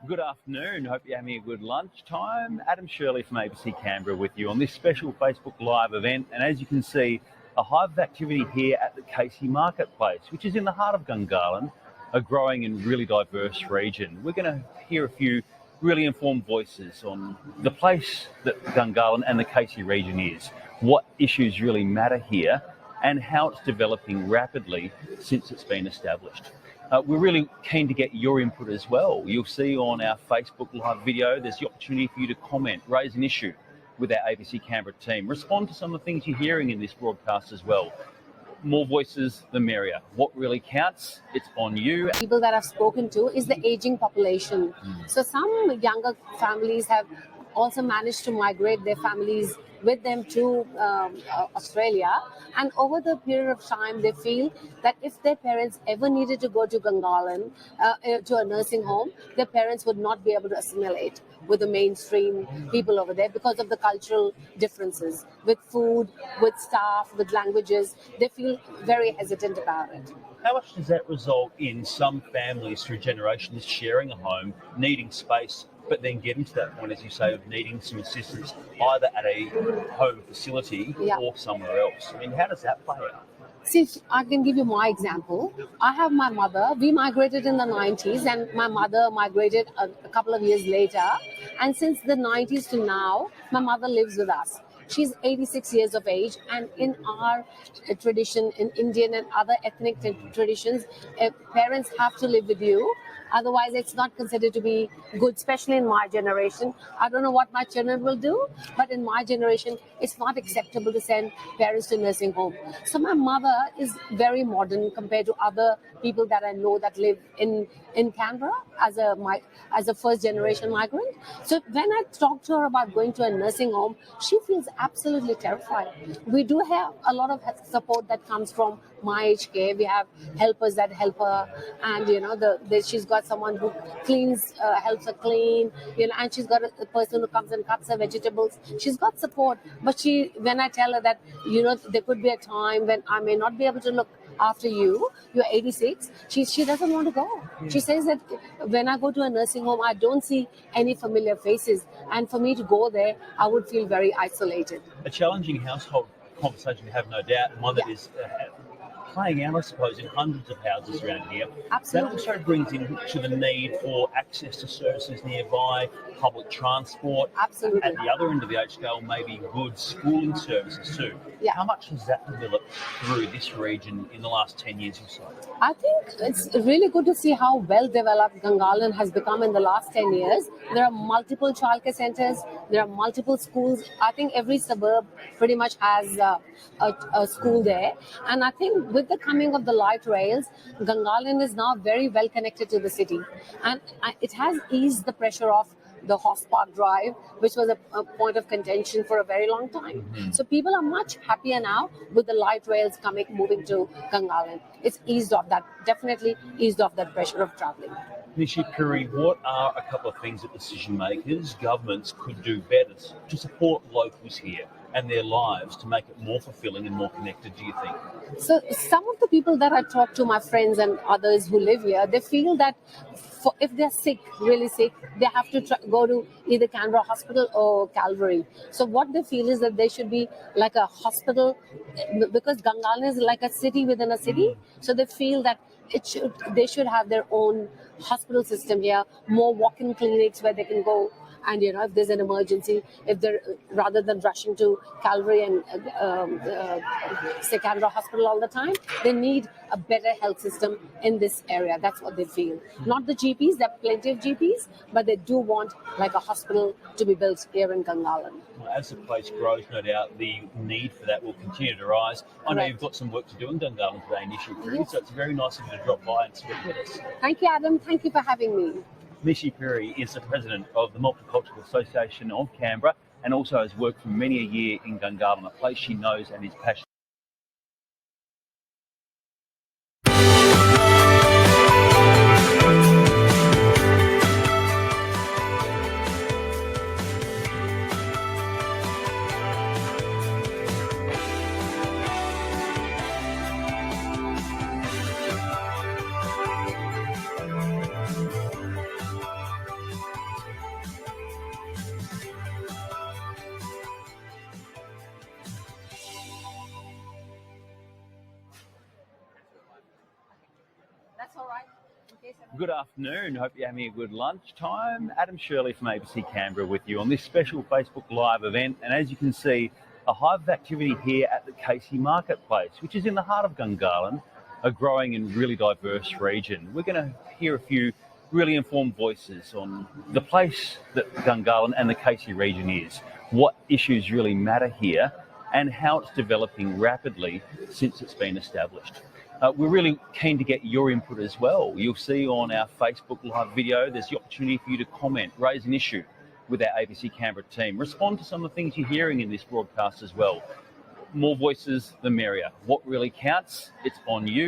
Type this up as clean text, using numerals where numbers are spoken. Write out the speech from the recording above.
Good afternoon. Hope you're having a good lunchtime. Adam Shirley from ABC Canberra with you on this special Facebook Live event. And as you can see, a hive of activity here at the Casey Marketplace, which is in the heart of Gungahlin, a growing and really diverse region. We're going to hear a few really informed voices on the place that Gungahlin and the Casey region is, what issues really matter here, and how it's developing rapidly since it's been established. We're really keen to get your input as well. You'll see on our Facebook Live video, there's the opportunity for you to comment, raise an issue with our ABC Canberra team, respond to some of the things you're hearing in this broadcast as well. More voices, the merrier. What really counts, it's on you. People that I've spoken to is the aging population. So some younger families have also managed to migrate their families with them to Australia, and over the period of time they feel that if their parents ever needed to go to Gungahlin to a nursing home, their parents would not be able to assimilate with the mainstream people over there because of the cultural differences with food, with staff, with languages. They feel very hesitant about it. How much does that result in some families through generations sharing a home, needing space, but then getting to that point, as you say, of needing some assistance either at a home facility or somewhere else? I mean, how does that play out? See, I can give you my example. I have my mother. We migrated in the 90s, and my mother migrated a couple of years later. And since the 90s to now, my mother lives with us. She's 86 years of age, and in our tradition, in Indian and other ethnic traditions, parents have to live with you. Otherwise, it's not considered to be good, especially in my generation. I don't know what my children will do, but in my generation, it's not acceptable to send parents to nursing home. So my mother is very modern compared to other people that I know that live in Canberra as a first generation migrant. So when I talk to her about going to a nursing home, she feels absolutely terrified. We do have a lot of support that comes from my aged care. We have helpers that help her, and she's got someone who cleans, helps her clean, and she's got a person who comes and cuts her vegetables. She's got support, but when I tell her that there could be a time when I may not be able to look after you're 86, she doesn't want to go. She says that when I go to a nursing home, I don't see any familiar faces, and for me to go there, I would feel very isolated. A challenging household conversation to have, no doubt, and one that is playing out, I suppose, in hundreds of houses around here. Absolutely. That also brings into the need for access to services nearby, public transport. Absolutely. At the other end of the age scale, maybe good schooling services too. Yeah. How much has that developed through this region in the last 10 years or so? I think it's really good to see how well developed Gungahlin has become in the last 10 years. There are multiple childcare centres, there are multiple schools. I think every suburb pretty much has a school there. And I think with the coming of the light rails, Gungahlin is now very well connected to the city. And it has eased the pressure of the Horse Park Drive, which was a point of contention for a very long time. Mm-hmm. So people are much happier now with the light rails moving to Gungahlin. It's definitely eased off that pressure of travelling. Nishi, Puri, what are a couple of things that decision makers, governments could do better to support locals here and their lives to make it more fulfilling and more connected, do you think? So some of the people that I talk to, my friends and others who live here, they feel that if they're sick, really sick, they have to go to either Canberra Hospital or Calvary. So what they feel is that there should be like a hospital, because Gungahlin is like a city within a city. So they feel that they should have their own hospital system here, more walk-in clinics where they can go. And if there's an emergency, rather than rushing to Calvary and say Canberra Hospital all the time, they need a better health system in this area. That's what they feel. Not the GPs, there are plenty of GPs, but they do want like a hospital to be built here in Gungahlin. Well, as the place grows, no doubt the need for that will continue to rise. I know you've got some work to do in Gungahlin today, Nishi, yes. So it's very nice of you to drop by and speak with us. Thank you, Adam. Thank you for having me. Nishi Puri is the president of the Multicultural Association of Canberra and also has worked for many a year in Gungahlin, a place she knows and is passionate. That's all right. Good afternoon. Hope you're having a good lunchtime. Adam Shirley from ABC Canberra with you on this special Facebook Live event. And as you can see, a hive of activity here at the Casey Marketplace, which is in the heart of Gungahlin, a growing and really diverse region. We're going to hear a few really informed voices on the place that Gungahlin and the Casey region is, what issues really matter here, and how it's developing rapidly since it's been established. We're really keen to get your input as well. You'll see on our Facebook Live video, there's the opportunity for you to comment, raise an issue with our ABC Canberra team, respond to some of the things you're hearing in this broadcast as well. More voices, the merrier. What really counts, it's on you.